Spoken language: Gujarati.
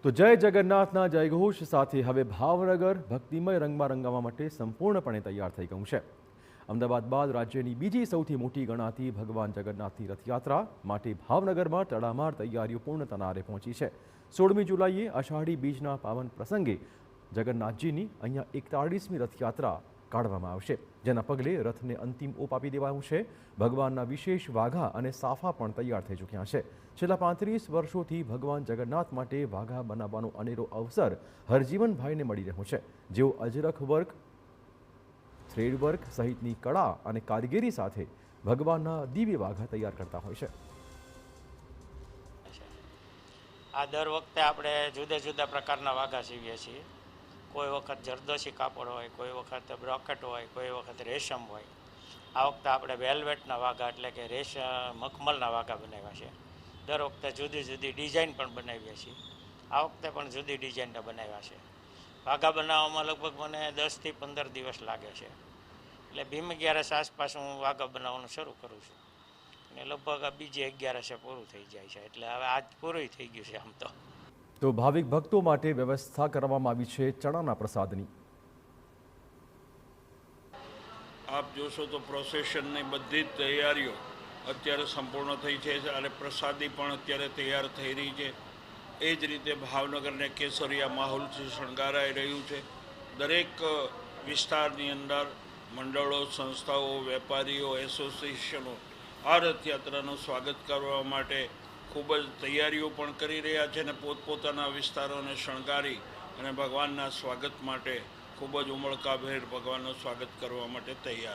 તો જય જગન્નાથના જયઘોષ સાથે હવે ભાવનગર ભક્તિમય રંગમાં રંગાવા માટે સંપૂર્ણપણે તૈયાર થઈ ગયું છે। અમદાવાદ બાદ રાજ્યની બીજી સૌથી મોટી ગણાતી ભગવાન જગન્નાથની રથયાત્રા માટે ભાવનગરમાં તડામાર તૈયારીઓ પૂર્ણ તનારે પહોંચી છે। 16મી જુલાઈએ અષાઢી બીજના પાવન પ્રસંગે જગન્નાથજીની અહીંયા 41મી રથયાત્રા કાઢવામાં આવશે, જેના પગલે રથને અંતિમ ઓપ આપી દેવાયું છે। ભગવાનના વિશેષ વાઘા અને સાફા પણ તૈયાર થઈ ચૂક્યા છે। છેલ્લા 35 વર્ષોથી ભગવાન જગન્નાથ માટે વાઘા બનાવવાનો અનેરો અવસર હરજીવનભાઈને મળી રહ્યો છે, જેઓ અજરખ વર્ક, થ્રેડ વર્ક સહિતની કળા અને કારીગરી સાથે ભગવાનના દિવ્ય વાઘા તૈયાર કરતા હોય છે। આ દર વખતે આપણે જુદા જુદા પ્રકારના વાઘા સીવીએ છીએ। કોઈ વખત જરદોશી કાપડ હોય, કોઈ વખત બ્રોકેટ હોય, કોઈ વખત રેશમ હોય। આ વખતે આપણે વેલ્વેટના વાઘા એટલે કે મખમલના વાઘા બનાવ્યા છે। દર વખતે જુદી જુદી ડિઝાઇન પણ બનાવીએ છીએ। આ વખતે પણ જુદી ડિઝાઇનના બનાવ્યા છે। વાઘા બનાવવામાં લગભગ મને 10 થી 15 દિવસ લાગે છે। એટલે ભીમ 11 આસપાસ હું વાઘા બનાવવાનું શરૂ કરું છું અને લગભગ બીજી 11 પૂરું થઈ જાય છે। એટલે હવે આજ પૂરું થઈ ગયું છે આમ તો ભાવિક ભક્તો માટે વ્યવસ્થા કરવામાં આવી છે ચણાના પ્રસાદની। આપ જોશો તો પ્રોસેશનની બધી જ તૈયારીઓ અત્યારે સંપૂર્ણ થઈ છે અને પ્રસાદી પણ અત્યારે તૈયાર થઈ રહી છે। એ જ રીતે ભાવનગરને કેસરિયા માહોલથી શણગારાઈ રહ્યું છે। દરેક વિસ્તારની અંદર મંડળો, સંસ્થાઓ, વેપારીઓ, એસોસિએશનો આ રથયાત્રાનું સ્વાગત કરવા માટે ખૂબ જ તૈયારીઓ પણ કરી રહ્યા છે અને પોતપોતાના વિસ્તારોને શણગારી અને ભગવાનના સ્વાગત માટે ખૂબ જ ઉમળકાભેર ભગવાનનું સ્વાગત કરવા માટે તૈયાર